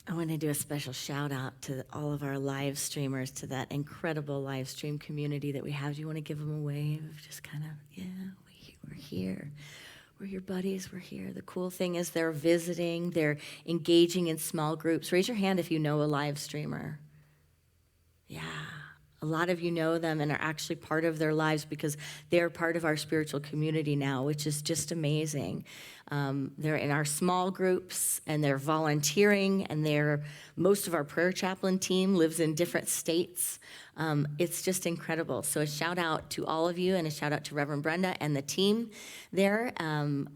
I want to do a special shout out to all of our live streamers, to that incredible live stream community that we have. Do you want to give them a wave? Just kind of, yeah, we're here. We're your buddies, we're here. The cool thing is they're visiting, they're engaging in small groups. Raise your hand if you know a live streamer. Yeah. A lot of you know them and are actually part of their lives because they're part of our spiritual community now, which is just amazing. They're in our small groups and they're volunteering, and most of our prayer chaplain team lives in different states. It's just incredible. So a shout out to all of you, and a shout out to Reverend Brenda and the team there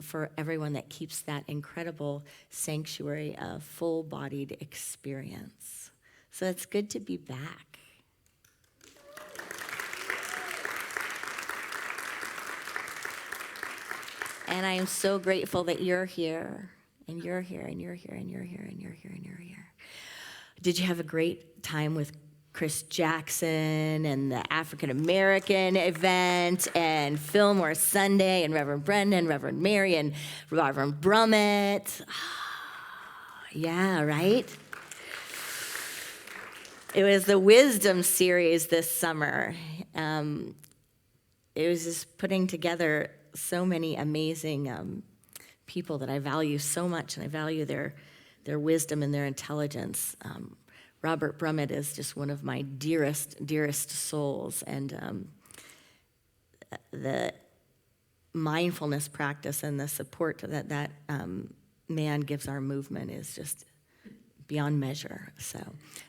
for everyone that keeps that incredible sanctuary a full-bodied experience. So it's good to be back. And I am so grateful that you're here, and you're here, and you're here, and you're here, and you're here, and you're here. Did you have a great time with Chris Jackson and the African American event and Fillmore Sunday and Reverend Brenda and Reverend Mary and Reverend Brummett? Yeah, right? It was the Wisdom series this summer. It was just putting together so many amazing people that I value so much, and I value their wisdom and their intelligence. Robert Brummett is just one of my dearest souls, and the mindfulness practice and the support that man gives our movement is just beyond measure. So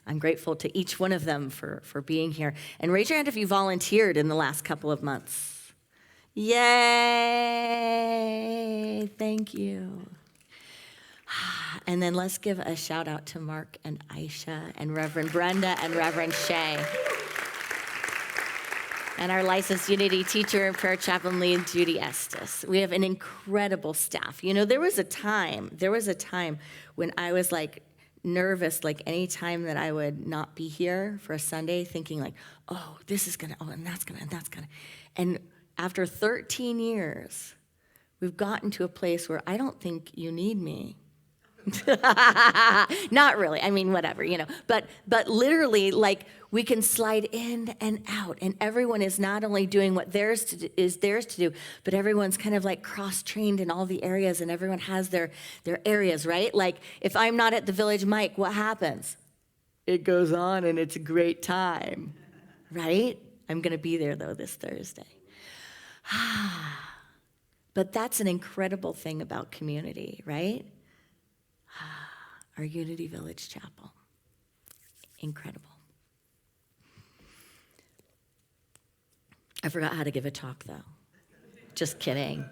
I'm grateful to each one of them for being here. And raise your hand if you volunteered in the last couple of months. Yay! Thank you. And then let's give a shout out to Mark and Aisha and Reverend Brenda and Reverend Shay. And our licensed Unity teacher and prayer chaplain lead, Judy Estes. We have an incredible staff. You know, there was a time when I was like nervous, like any time that I would not be here for a Sunday, thinking like, oh, this is gonna, and that's gonna, and that's gonna. And after 13 years, we've gotten to a place where I don't think you need me. Not really. I mean, whatever, you know. But literally, like, we can slide in and out, and everyone is not only doing what is theirs to do, but everyone's kind of like cross-trained in all the areas, and everyone has their areas, right? Like, if I'm not at the Village Mic, what happens? It goes on, and it's a great time, right? I'm going to be there, though, this Thursday. But that's an incredible thing about community, right? Our Unity Village Chapel. Incredible. I forgot how to give a talk, though. Just kidding.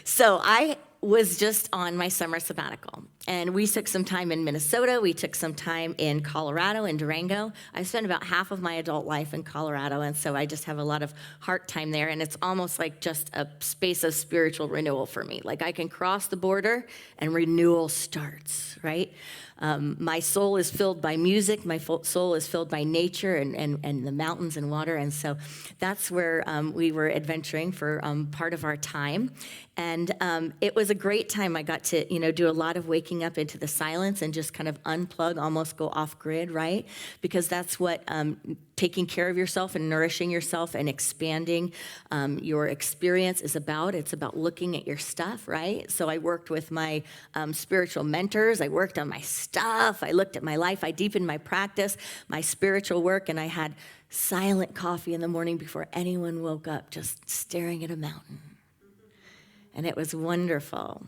So I was just on my summer sabbatical, and we took some time in Minnesota. We took some time in Colorado, in Durango. I spent about half of my adult life in Colorado, and so I just have a lot of heart time there, and it's almost like just a space of spiritual renewal for me. Like, I can cross the border and renewal starts, right? My soul is filled by music. My soul is filled by nature and the mountains and water. And so that's where we were adventuring for part of our time. And it was a great time. I got to, do a lot of waking up into the silence and just kind of unplug, almost go off grid, right? Because that's what taking care of yourself and nourishing yourself and expanding your experience is about. It's about looking at your stuff, right? So I worked with my spiritual mentors. I worked on my stuff. I looked at my life. I deepened my practice, my spiritual work, and I had silent coffee in the morning before anyone woke up, just staring at a mountain. And it was wonderful.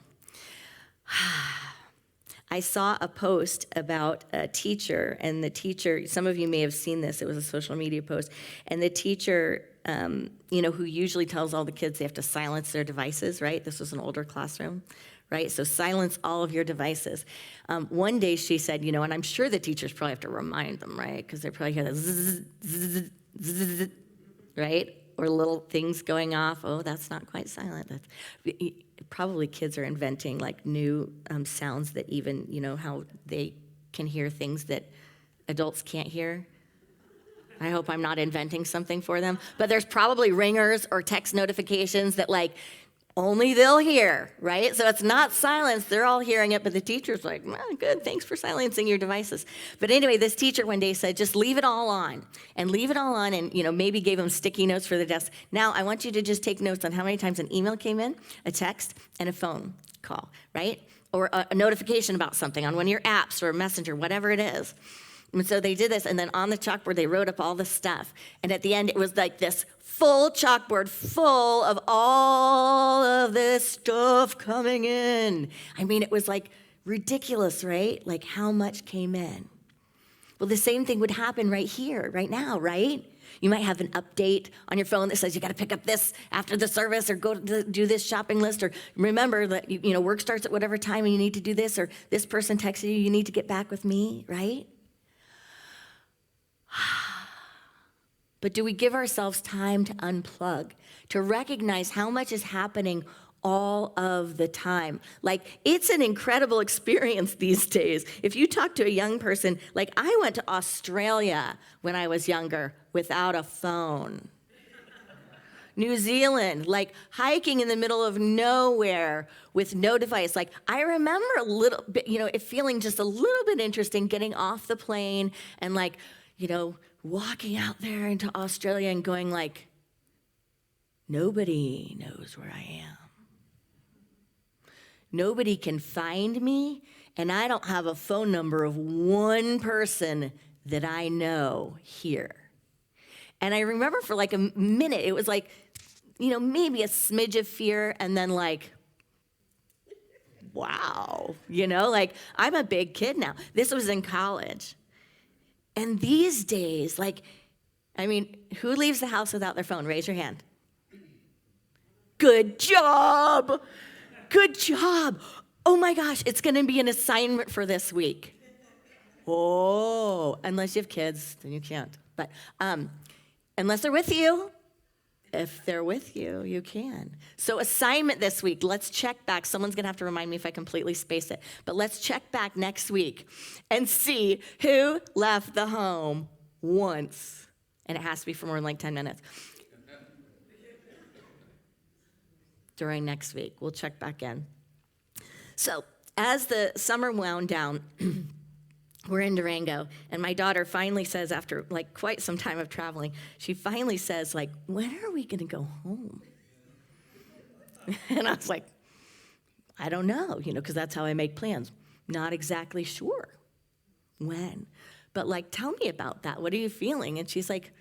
I saw a post about a teacher, and the teacher, some of you may have seen this, it was a social media post, and the teacher, who usually tells all the kids they have to silence their devices, right? This was an older classroom, right? So silence all of your devices. One day she said, and I'm sure the teachers probably have to remind them, right? Because they probably hear the zzz, zzz, zzz, right? Or little things going off. Oh, that's not quite silent. Probably kids are inventing like new sounds that even, how they can hear things that adults can't hear. I hope I'm not inventing something for them. But there's probably ringers or text notifications that like Only they'll hear, right? So it's not silence. They're all hearing it, but the teacher's like, oh, good, thanks for silencing your devices. But anyway, this teacher one day said, just leave it all on and leave it all on and, maybe gave them sticky notes for the desk. Now, I want you to just take notes on how many times an email came in, a text, and a phone call, right? Or a notification about something on one of your apps or Messenger, whatever it is. And so they did this, and then on the chalkboard, they wrote up all the stuff. And at the end, it was like this full chalkboard full of all of this stuff coming in. I mean, it was like ridiculous, right? Like how much came in. Well, the same thing would happen right here, right now, right? You might have an update on your phone that says you got to pick up this after the service or go do this shopping list, or remember that work starts at whatever time and you need to do this, or this person texted you need to get back with me, right? But do we give ourselves time to unplug, to recognize how much is happening all of the time? Like, it's an incredible experience these days. If you talk to a young person, like I went to Australia when I was younger without a phone. New Zealand, like hiking in the middle of nowhere with no device. Like, I remember a little bit, it feeling just a little bit interesting getting off the plane and walking out there into Australia and going like, nobody knows where I am. Nobody can find me, and I don't have a phone number of one person that I know here. And I remember for like a minute, it was like, maybe a smidge of fear, and then like, wow, like I'm a big kid now. This was in college. And these days, who leaves the house without their phone? Raise your hand. Good job. Good job. Oh my gosh, it's going to be an assignment for this week. Oh, unless you have kids, then you can't. But unless they're with you, if they're with you, you can. So assignment this week, let's check back. Someone's going to have to remind me if I completely space it. But let's check back next week and see who left the home once. And it has to be for more than like 10 minutes. During next week, we'll check back in. So as the summer wound down, we're in Durango, and my daughter finally says, after like quite some time of traveling, she finally says, like, when are we going to go home? And I was like, I don't know, because that's how I make plans. Not exactly sure when. But like, tell me about that. What are you feeling? And she's like,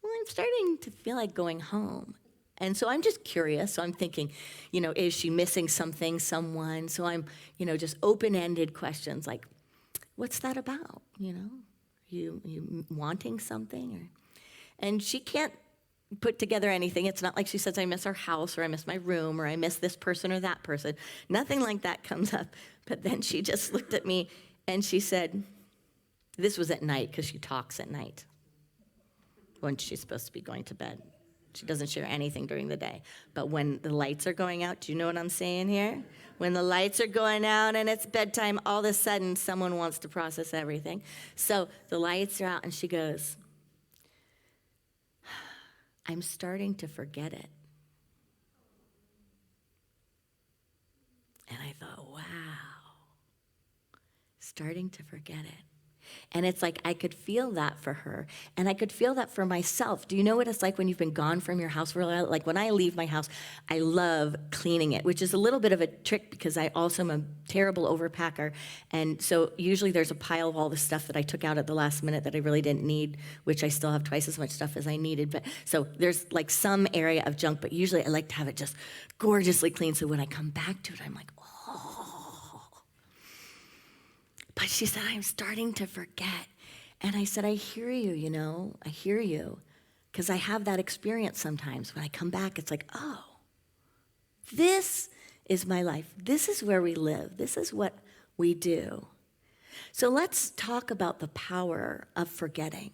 well, I'm starting to feel like going home. And so I'm just curious. So I'm thinking, is she missing something, someone? So I'm, just open-ended questions like, what's that about? You wanting something? And she can't put together anything. It's not like she says, I miss our house, or I miss my room, or I miss this person or that person. Nothing like that comes up. But then she just looked at me and she said, this was at night, because she talks at night when she's supposed to be going to bed. She doesn't share anything during the day. But when the lights are going out, do you know what I'm saying here? When the lights are going out and it's bedtime, all of a sudden someone wants to process everything. So the lights are out and she goes, I'm starting to forget it. And I thought, wow, starting to forget it. And it's like I could feel that for her, and I could feel that for myself. Do you know what it's like when you've been gone from your house for a while? Like when I leave my house, I love cleaning it, which is a little bit of a trick because I also am a terrible overpacker. And so usually there's a pile of all the stuff that I took out at the last minute that I really didn't need, which I still have twice as much stuff as I needed. But so there's like some area of junk, but usually I like to have it just gorgeously clean. So when I come back to it, I'm like, but she said, I'm starting to forget. And I said, I hear you, I hear you. Because I have that experience sometimes. When I come back, it's like, oh, this is my life. This is where we live. This is what we do. So let's talk about the power of forgetting.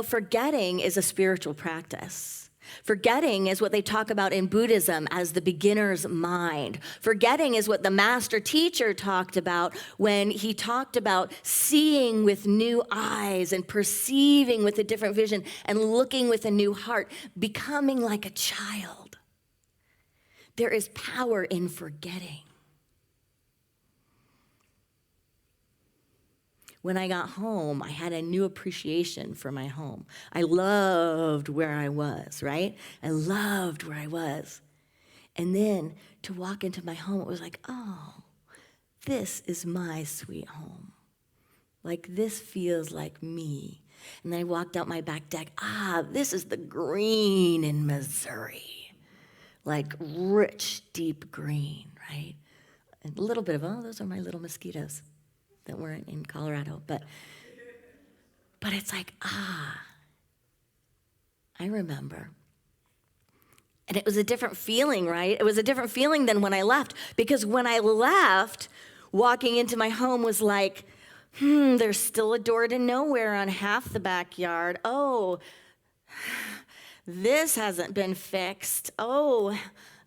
Forgetting is a spiritual practice. Forgetting is what they talk about in Buddhism as the beginner's mind. Forgetting is what the master teacher talked about when he talked about seeing with new eyes and perceiving with a different vision and looking with a new heart, becoming like a child. There is power in forgetting. When I got home, I had a new appreciation for my home. I loved where I was, right? I loved where I was. And then to walk into my home, it was like, oh, this is my sweet home. Like, this feels like me. And then I walked out my back deck. This is the green in Missouri. Like rich, deep green, right? And a little bit of, those are my little mosquitoes that were in Colorado. But it's like, I remember. And it was a different feeling, right? It was a different feeling than when I left. Because when I left, walking into my home was like, there's still a door to nowhere on half the backyard. Oh, this hasn't been fixed. Oh,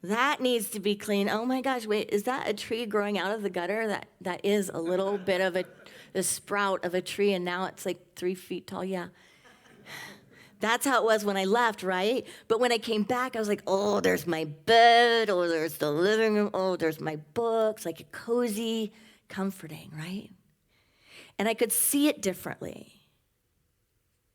that needs to be clean. Oh my gosh, wait, is that a tree growing out of the gutter? That is a little bit of a sprout of a tree, and now it's like 3 feet tall. Yeah. That's how it was when I left, right? But when I came back, I was like, oh, there's my bed. Oh, there's the living room. Oh, there's my books. Like cozy, comforting, right? And I could see it differently.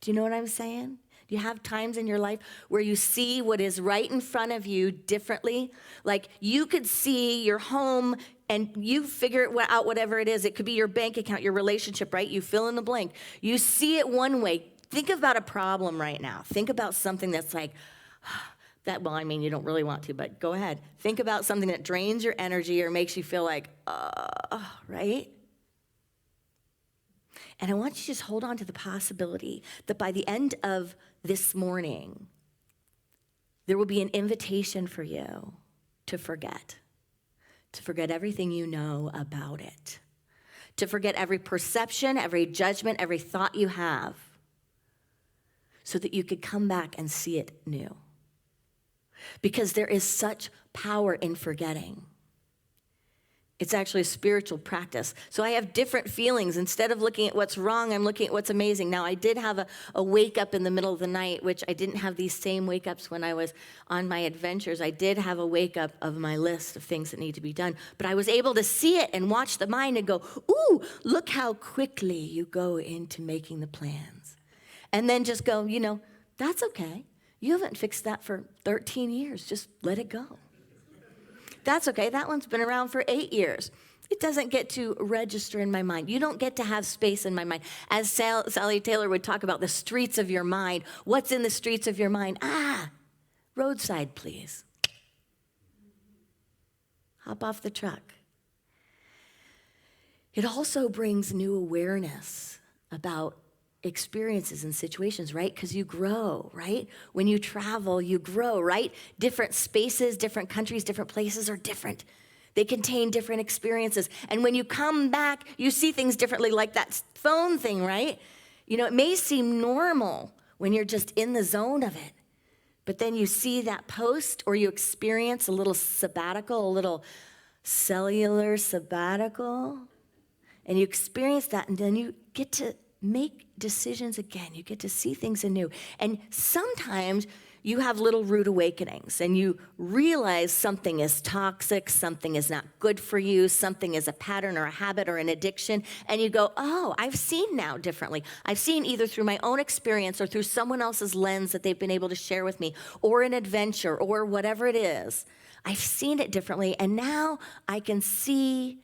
Do you know what I'm saying? Do you have times in your life where you see what is right in front of you differently? Like you could see your home and you figure it out, whatever it is. It could be your bank account, your relationship, right? You fill in the blank. You see it one way. Think about a problem right now. Think about something that's like, you don't really want to, but go ahead. Think about something that drains your energy or makes you feel like, right? And I want you to just hold on to the possibility that by the end of this morning, there will be an invitation for you to forget everything you know about it, to forget every perception, every judgment, every thought you have, so that you could come back and see it new. Because there is such power in forgetting. It's actually a spiritual practice. So I have different feelings. Instead of looking at what's wrong, I'm looking at what's amazing. Now, I did have a wake up in the middle of the night, which I didn't have these same wake ups when I was on my adventures. I did have a wake up of my list of things that need to be done. But I was able to see it and watch the mind and go, ooh, look how quickly you go into making the plans. And then just go, that's okay. You haven't fixed that for 13 years. Just let it go. That's okay. That one's been around for 8 years. It doesn't get to register in my mind. You don't get to have space in my mind. As Sally Taylor would talk about the streets of your mind. What's in the streets of your mind? Roadside, please. Hop off the truck. It also brings new awareness about experiences and situations, right? Because you grow, right? When you travel, you grow, right? Different spaces, different countries, different places are different. They contain different experiences. And when you come back, you see things differently, like that phone thing, right? It may seem normal when you're just in the zone of it. But then you see that post or you experience a little sabbatical, a little cellular sabbatical, and you experience that, and then you get to make decisions again. You get to see things anew. And sometimes you have little rude awakenings and you realize something is toxic, something is not good for you, something is a pattern or a habit or an addiction. And you go, oh, I've seen now differently. I've seen either through my own experience or through someone else's lens that they've been able to share with me, or an adventure or whatever it is. I've seen it differently. And now I can see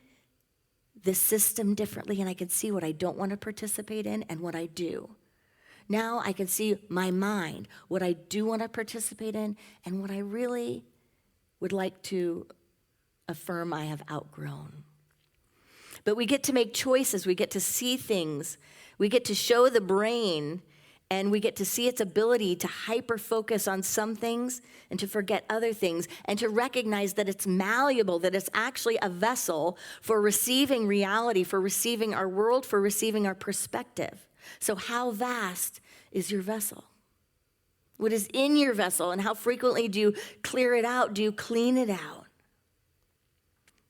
the system differently, and I can see what I don't want to participate in and what I do. Now I can see my mind, what I do want to participate in, and what I really would like to affirm I have outgrown. But we get to make choices. We get to see things. We get to show the brain, and we get to see its ability to hyper-focus on some things and to forget other things, and to recognize that it's malleable, that it's actually a vessel for receiving reality, for receiving our world, for receiving our perspective. So how vast is your vessel? What is in your vessel, and how frequently do you clear it out? Do you clean it out?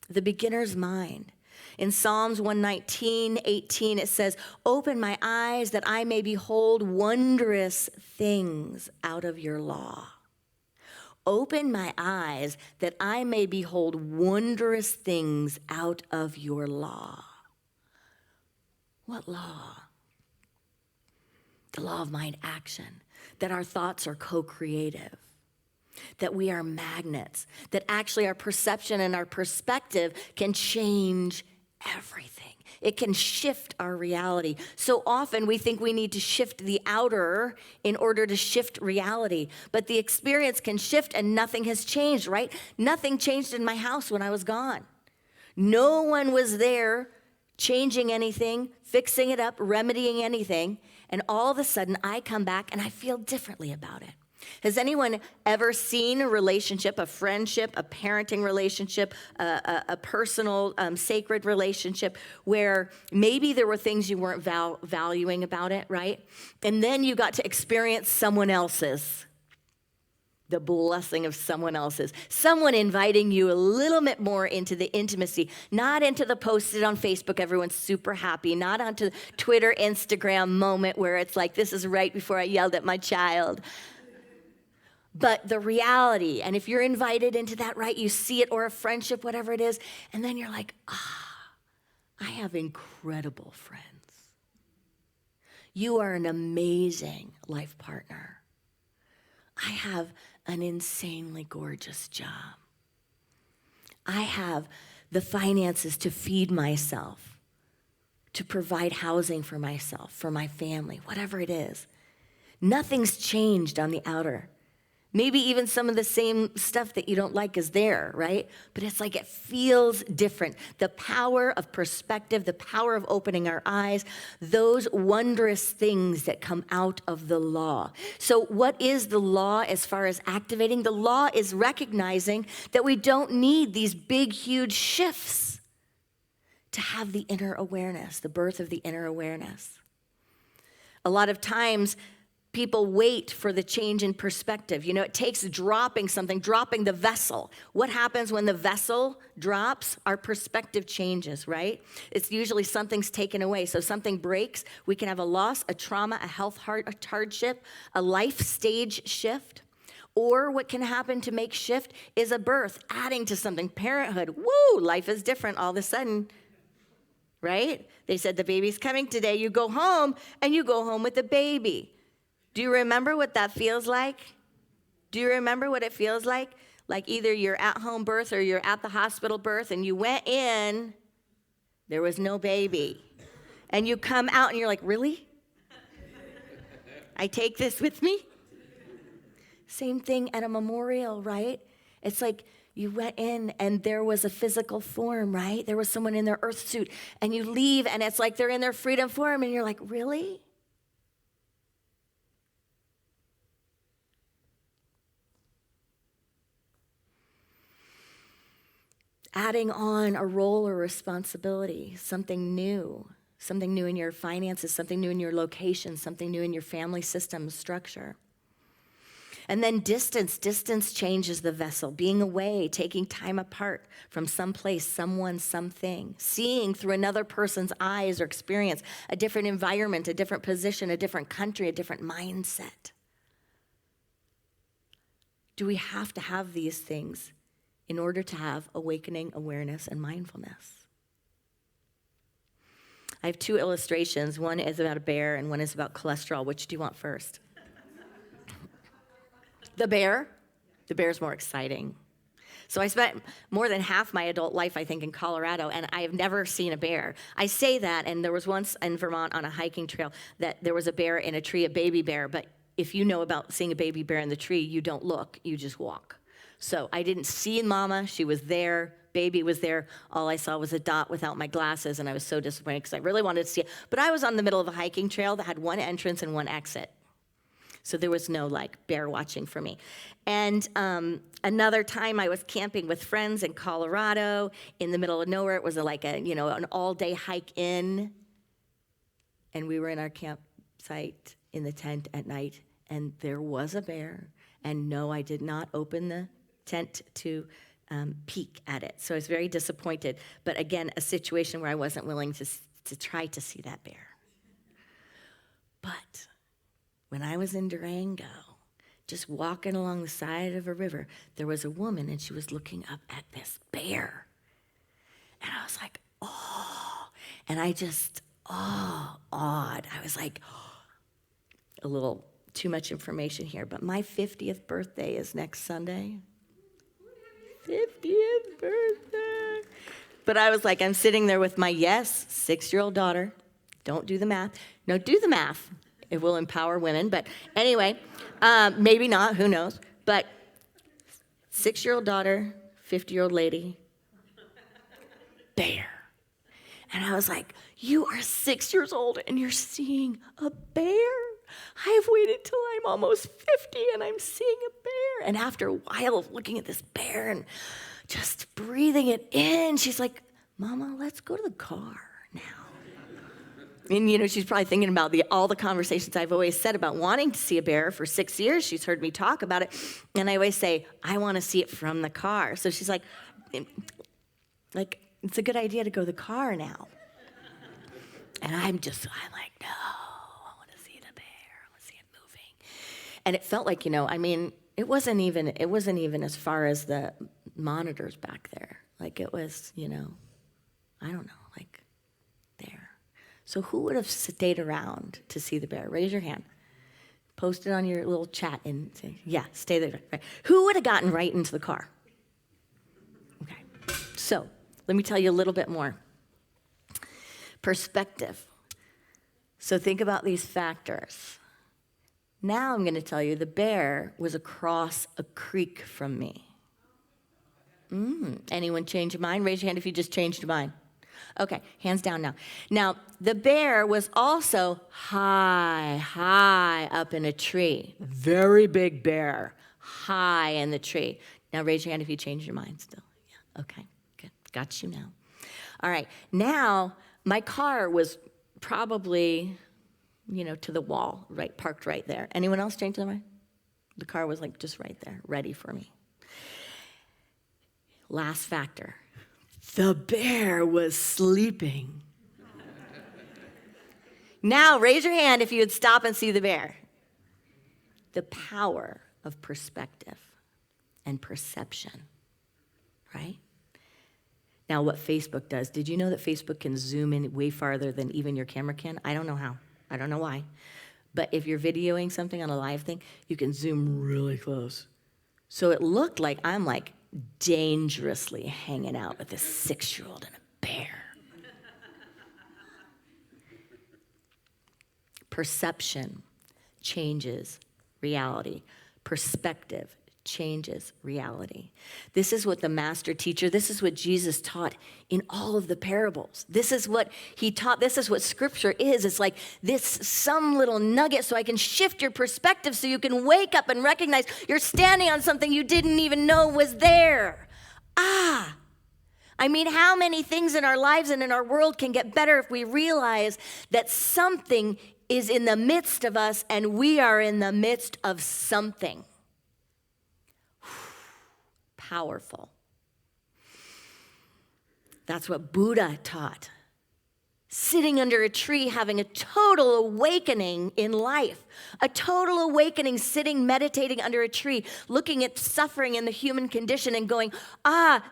The beginner's mind. In Psalms 119:18, it says, open my eyes that I may behold wondrous things out of your law. Open my eyes that I may behold wondrous things out of your law. What law? The law of mind action, that our thoughts are co-creative, that we are magnets, that actually our perception and our perspective can change everything. It can shift our reality. So often we think we need to shift the outer in order to shift reality, but the experience can shift and nothing has changed, right? Nothing changed in my house when I was gone. No one was there changing anything, fixing it up, remedying anything, and all of a sudden I come back and I feel differently about it. Has anyone ever seen a relationship, a friendship, a parenting relationship, a personal, sacred relationship where maybe there were things you weren't valuing about it, right? And then you got to experience someone else's, the blessing of someone else's, someone inviting you a little bit more into the intimacy, not into the posted on Facebook, everyone's super happy, not onto Twitter, Instagram moment where it's like, this is right before I yelled at my child. But the reality, and if you're invited into that, right, you see it, or a friendship, whatever it is, and then you're like, I have incredible friends. You are an amazing life partner. I have an insanely gorgeous job. I have the finances to feed myself, to provide housing for myself, for my family, whatever it is. Nothing's changed on the outer. Maybe even some of the same stuff that you don't like is there, right? But it's like it feels different. The power of perspective, the power of opening our eyes, those wondrous things that come out of the law. So what is the law as far as activating? The law is recognizing that we don't need these big, huge shifts to have the inner awareness, the birth of the inner awareness. A lot of times, people wait for the change in perspective. You know, it takes dropping something, dropping the vessel. What happens when the vessel drops? Our perspective changes, right? It's usually something's taken away. So something breaks. We can have a loss, a trauma, a health hardship, a life stage shift. Or what can happen to make shift is a birth, adding to something, parenthood. Woo, life is different all of a sudden, right? They said the baby's coming today. You go home and you go home with the baby. Do you remember what that feels like? Do you remember what it feels like? Like either you're at home birth or you're at the hospital birth and you went in, there was no baby. And you come out and you're like, really? I take this with me? Same thing at a memorial, right? It's like you went in and there was a physical form, right? There was someone in their earth suit and you leave and it's like they're in their freedom form and you're like, really? Adding on a role or responsibility, something new in your finances, something new in your location, something new in your family system structure. And then distance changes the vessel, being away, taking time apart from some place, someone, something, seeing through another person's eyes or experience, a different environment, a different position, a different country, a different mindset. Do we have to have these things in order to have awakening, awareness, and mindfulness? I have two illustrations. One is about a bear and one is about cholesterol. Which do you want first? The bear? The bear's more exciting. So I spent more than half my adult life, I think, in Colorado, and I have never seen a bear. I say that, and there was once in Vermont on a hiking trail that there was a bear in a tree, a baby bear, but if you know about seeing a baby bear in the tree, you don't look, you just walk. So I didn't see Mama, she was there, baby was there. All I saw was a dot without my glasses, and I was so disappointed because I really wanted to see it. But I was on the middle of a hiking trail that had one entrance and one exit. So there was no bear watching for me. And another time I was camping with friends in Colorado in the middle of nowhere. It was an all-day hike in. And we were in our campsite in the tent at night, and there was a bear. And no, I did not open the tent to peek at it. So I was very disappointed. But again, a situation where I wasn't willing to try to see that bear. But when I was in Durango, just walking along the side of a river, there was a woman and she was looking up at this bear. And I was like, oh, and I just, awed. I was like, a little too much information here, but my 50th birthday is next Sunday. 50th birthday. But I was like, I'm sitting there with my 6-year-old daughter. Don't do the math. No, do the math. It will empower women. But anyway, maybe not, who knows. But 6-year-old daughter, 50-year-old lady, bear. And I was like, you are 6 years old and you're seeing a bear? I've waited till I'm almost 50 and I'm seeing a bear. And after a while of looking at this bear and just breathing it in, she's like, Mama, let's go to the car now. And, she's probably thinking about all the conversations I've always said about wanting to see a bear for 6 years. She's heard me talk about it. And I always say, I want to see it from the car. So she's like, it's a good idea to go to the car now. And I'm like, no, I want to see the bear. I want to see it moving. And it felt like, it wasn't even as far as the monitors back there. Like it was, I don't know, like there. So who would have stayed around to see the bear? Raise your hand. Post it on your little chat and say, yeah, stay there. Right. Who would have gotten right into the car? Okay. So let me tell you a little bit more. Perspective. So think about these factors. Now I'm going to tell you the bear was across a creek from me. Anyone change your mind? Raise your hand if you just changed your mind. Okay, hands down now. Now, the bear was also high up in a tree. Very big bear, high in the tree. Now raise your hand if you changed your mind still. Yeah, okay, good. Got you now. All right, now my car was probably, to the wall, right, parked right there. Anyone else change their mind? The car was like just right there, ready for me. Last factor. The bear was sleeping. Now, raise your hand if you would stop and see the bear. The power of perspective and perception, right? Now, what Facebook does, did you know that Facebook can zoom in way farther than even your camera can? I don't know how. I don't know why. But if you're videoing something on a live thing, you can zoom really close. So it looked like I'm like dangerously hanging out with this 6-year-old and a bear. Perception changes reality. Perspective changes reality. This is what the master teacher, this is what Jesus taught in all of the parables. This is what he taught. This is what scripture is. It's like this some little nugget so I can shift your perspective so you can wake up and recognize you're standing on something you didn't even know was there. How many things in our lives and in our world can get better if we realize that something is in the midst of us and we are in the midst of something. Powerful. That's what Buddha taught. Sitting under a tree, having a total awakening in life. A total awakening, sitting, meditating under a tree, looking at suffering in the human condition and going,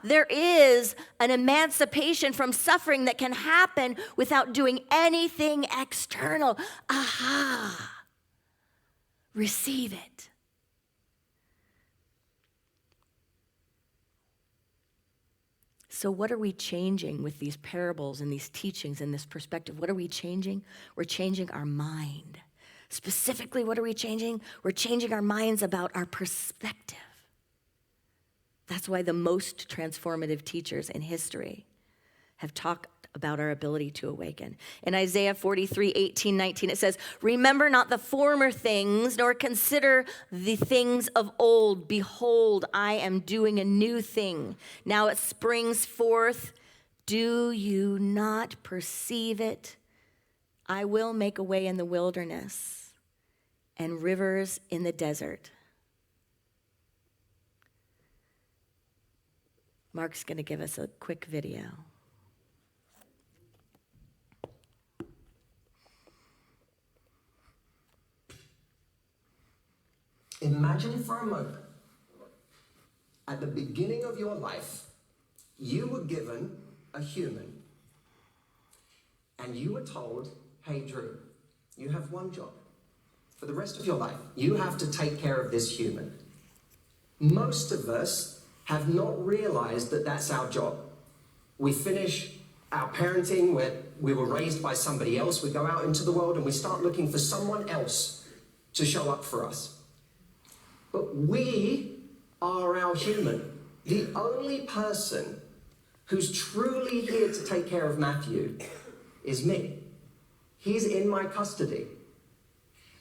there is an emancipation from suffering that can happen without doing anything external. Receive it. So what are we changing with these parables and these teachings and this perspective? What are we changing? We're changing our mind. Specifically, what are we changing? We're changing our minds about our perspective. That's why the most transformative teachers in history have talked about our ability to awaken. In Isaiah 43:18-19, it says, "Remember not the former things, nor consider the things of old. Behold, I am doing a new thing. Now it springs forth. Do you not perceive it? I will make a way in the wilderness and rivers in the desert." Mark's going to give us a quick video. In Imagine for a moment, at the beginning of your life, you were given a human, and you were told, hey, Drew, you have one job. For the rest of your life, you have to take care of this human. Most of us have not realized that that's our job. We finish our parenting where we were raised by somebody else. We go out into the world and we start looking for someone else to show up for us. But we are our human. The only person who's truly here to take care of Matthew is me. He's in my custody.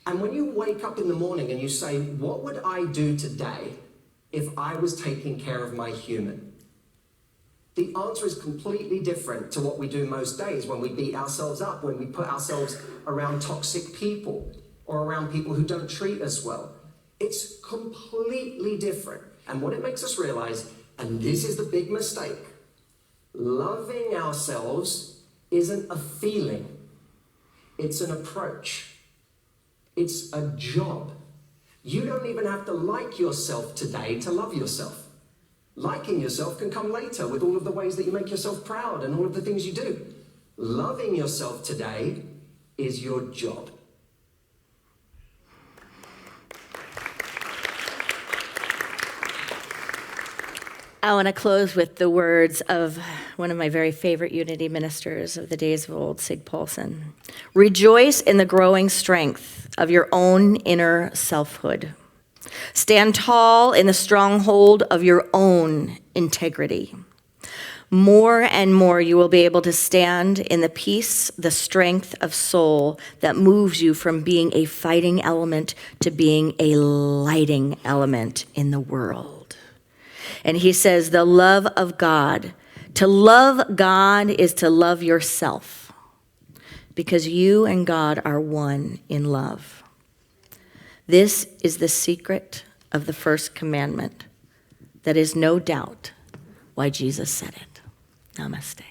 And when you wake up in the morning and you say, what would I do today if I was taking care of my human? The answer is completely different to what we do most days when we beat ourselves up, when we put ourselves around toxic people or around people who don't treat us well. It's completely different. And what it makes us realize, and this is the big mistake, loving ourselves isn't a feeling. It's an approach. It's a job. You don't even have to like yourself today to love yourself. Liking yourself can come later with all of the ways that you make yourself proud and all of the things you do. Loving yourself today is your job. I want to close with the words of one of my very favorite unity ministers of the days of old, Sig Paulson. Rejoice in the growing strength of your own inner selfhood. Stand tall in the stronghold of your own integrity. More and more you will be able to stand in the peace, the strength of soul that moves you from being a fighting element to being a lighting element in the world. And he says, the love of God. To love God is to love yourself, because you and God are one in love. This is the secret of the first commandment. That is no doubt why Jesus said it. Namaste.